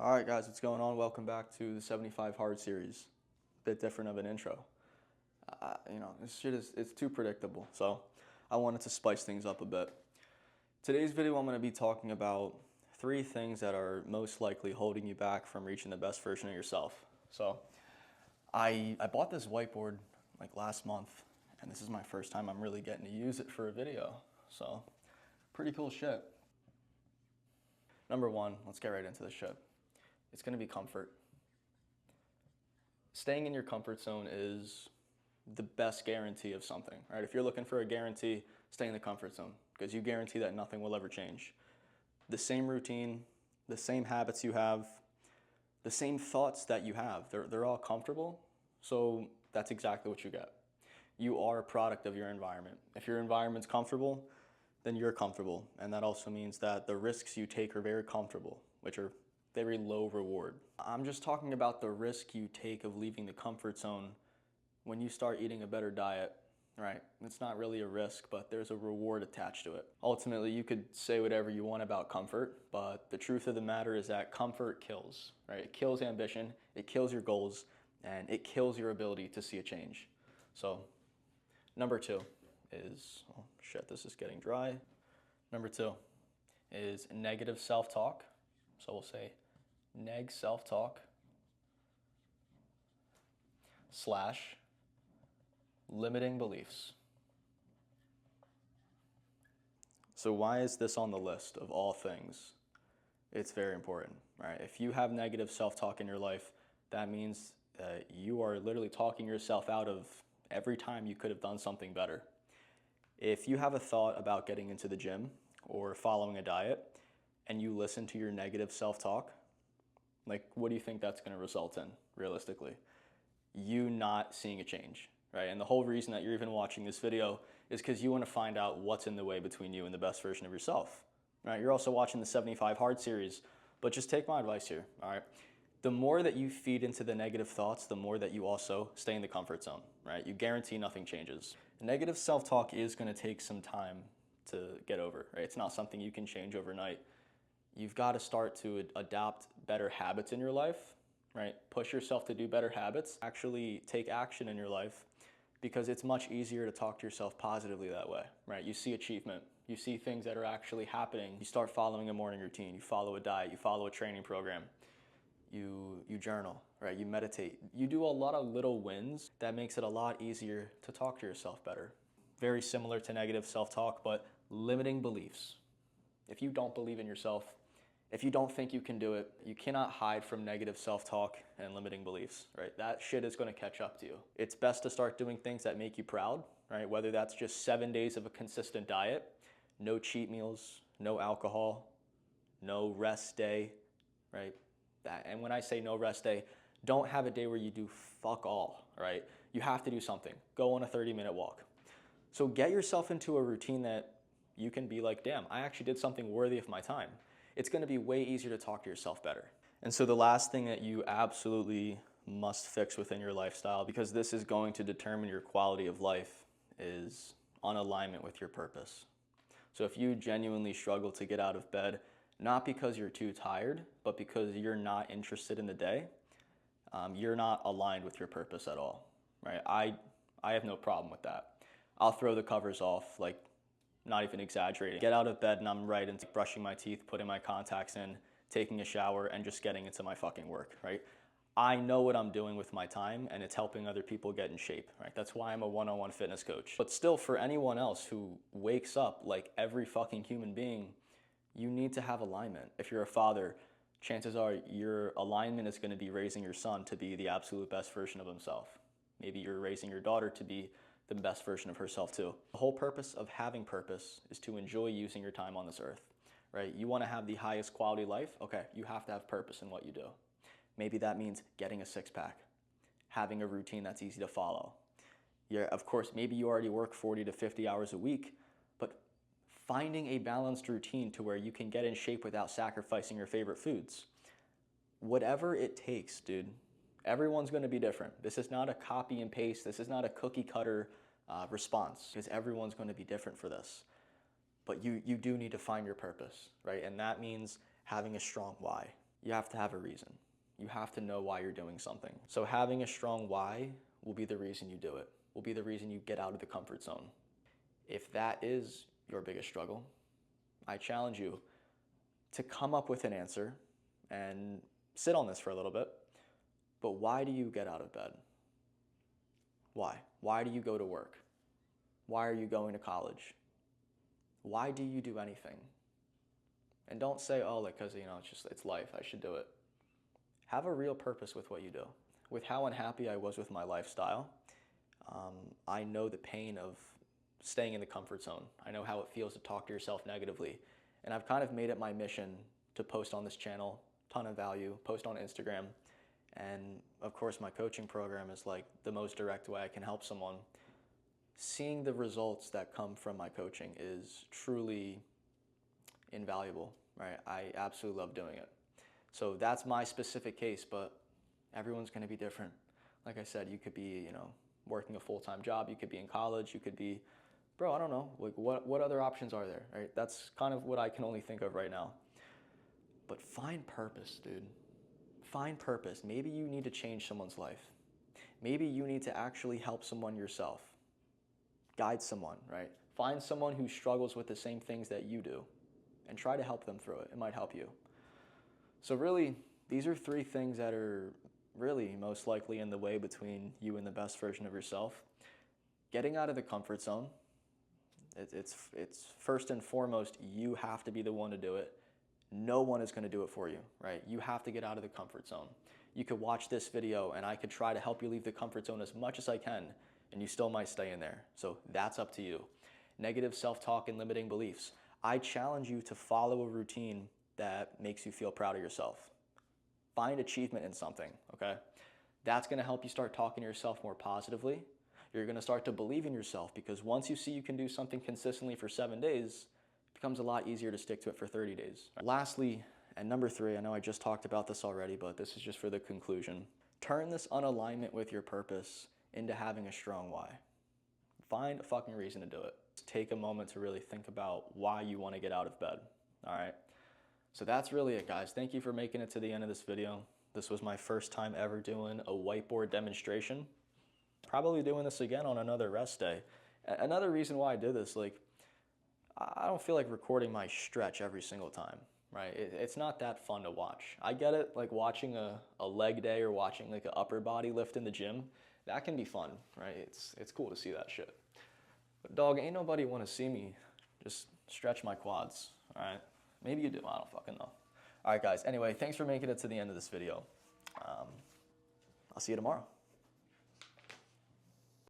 All right, guys, what's going on? Welcome back to the 75 Hard series. Bit different of an intro. This shit it's too predictable, so I wanted to spice things up a bit. Today's video, I'm going to be talking about 3 things that are most likely holding you back from reaching the best version of yourself. So, I bought this whiteboard like last month, and this is my first time I'm really getting to use it for a video. So, pretty cool shit. Number 1, let's get right into this shit. It's going to be comfort. Staying in your comfort zone is the best guarantee of something, right? If you're looking for a guarantee, stay in the comfort zone because you guarantee that nothing will ever change. The same routine, the same habits you have, the same thoughts that you have, they're all comfortable, so that's exactly what you get. You are a product of your environment. If your environment's comfortable, then you're comfortable, and that also means that the risks you take are very comfortable, which are very low reward. I'm just talking about the risk you take of leaving the comfort zone when you start eating a better diet, right? It's not really a risk, but there's a reward attached to it. Ultimately, you could say whatever you want about comfort, but the truth of the matter is that comfort kills, right? It kills ambition, it kills your goals, and it kills your ability to see a change. So, number 2 is, oh shit, this is getting dry. Number 2 is negative self-talk. So we'll say neg self-talk / limiting beliefs. So why is this on the list of all things? It's very important, right? If you have negative self-talk in your life, that means that you are literally talking yourself out of every time you could have done something better. If you have a thought about getting into the gym or following a diet and you listen to your negative self-talk, like, what do you think that's going to result in, realistically? You not seeing a change, right? And the whole reason that you're even watching this video is because you want to find out what's in the way between you and the best version of yourself, right? You're also watching the 75 Hard series, but just take my advice here, all right? The more that you feed into the negative thoughts, the more that you also stay in the comfort zone, right? You guarantee nothing changes. Negative self-talk is going to take some time to get over, right? It's not something you can change overnight. You've got to start to adopt better habits in your life, right? Push yourself to do better habits. Actually take action in your life because it's much easier to talk to yourself positively that way, right? You see achievement. You see things that are actually happening. You start following a morning routine. You follow a diet. You follow a training program. You journal, right? You meditate. You do a lot of little wins that makes it a lot easier to talk to yourself better. Very similar to negative self-talk, but limiting beliefs. If you don't believe in yourself, if you don't think you can do it, you cannot hide from negative self-talk and limiting beliefs, right? That shit is going to catch up to you. It's best to start doing things that make you proud, right? Whether that's just 7 days of a consistent diet, no cheat meals, no alcohol, no rest day, right? And when I say no rest day, don't have a day where you do fuck all, right? You have to do something. Go on a 30-minute walk. So get yourself into a routine that you can be like, damn, I actually did something worthy of my time. It's going to be way easier to talk to yourself better. And so the last thing that you absolutely must fix within your lifestyle, because this is going to determine your quality of life, is on alignment with your purpose. So if you genuinely struggle to get out of bed, not because you're too tired, but because you're not interested in the day, you're not aligned with your purpose at all, right? I have no problem with that. I'll throw the covers off, like, not even exaggerating. Get out of bed and I'm right into brushing my teeth, putting my contacts in, taking a shower, and just getting into my fucking work, right? I know what I'm doing with my time and it's helping other people get in shape, right? That's why I'm a one-on-one fitness coach. But still, for anyone else who wakes up like every fucking human being, you need to have alignment. If you're a father, chances are your alignment is going to be raising your son to be the absolute best version of himself. Maybe you're raising your daughter to be the best version of herself too. The whole purpose of having purpose is to enjoy using your time on this earth, right? You want to have the highest quality life? Okay, you have to have purpose in what you do. Maybe that means getting a six-pack, having a routine that's easy to follow. Yeah, of course, maybe you already work 40 to 50 hours a week, but finding a balanced routine to where you can get in shape without sacrificing your favorite foods. Whatever it takes, dude. Everyone's going to be different. This is not a copy and paste. This is not a cookie cutter response, because everyone's going to be different for this. But you do need to find your purpose, right? And that means having a strong why. you have to have a reason. You have to know why you're doing something. So having a strong why will be the reason you do it, will be the reason you get out of the comfort zone. If that is your biggest struggle, I challenge you to come up with an answer and sit on this for a little bit. But why do you get out of bed? Why? Why do you go to work? Why are you going to college? Why do you do anything? And don't say, oh, like, because, it's life, I should do it. Have a real purpose with what you do. With how unhappy I was with my lifestyle, I know the pain of staying in the comfort zone. I know how it feels to talk to yourself negatively. And I've kind of made it my mission to post on this channel, ton of value, post on Instagram. And of course, my coaching program is like the most direct way I can help someone. Seeing the results that come from my coaching is truly invaluable, right? I absolutely love doing it. So that's my specific case, but everyone's going to be different. Like I said, you could be, working a full-time job, you could be in college, you could be, I don't know, like what other options are there, right? That's kind of what I can only think of right now. But find purpose, dude. Find purpose. Maybe you need to change someone's life. Maybe you need to actually help someone yourself. Guide someone, right? Find someone who struggles with the same things that you do and try to help them through it. It might help you. So really, these are 3 things that are really most likely in the way between you and the best version of yourself. Getting out of the comfort zone. It's first and foremost, you have to be the one to do it. No one is going to do it for you, right? You have to get out of the comfort zone. You could watch this video and I could try to help you leave the comfort zone as much as I can, and you still might stay in there. So that's up to you. Negative self-talk and limiting beliefs. I challenge you to follow a routine that makes you feel proud of yourself. Find achievement in something, okay? That's going to help you start talking to yourself more positively. You're going to start to believe in yourself because once you see you can do something consistently for 7 days, it becomes a lot easier to stick to it for 30 days. Lastly, and number 3, I know I just talked about this already, but this is just for the conclusion. Turn this unalignment with your purpose into having a strong why. Find a fucking reason to do it. Take a moment to really think about why you want to get out of bed, all right? So that's really it, guys. Thank you for making it to the end of this video. This was my first time ever doing a whiteboard demonstration. Probably doing this again on another rest day. Another reason why I did this, like, I don't feel like recording my stretch every single time, right? It's not that fun to watch. I get it, like watching a leg day or watching like an upper body lift in the gym. That can be fun, right? It's cool to see that shit. But dog, ain't nobody want to see me just stretch my quads, all right? Maybe you do, I don't fucking know. All right, guys, anyway, thanks for making it to the end of this video. I'll see you tomorrow.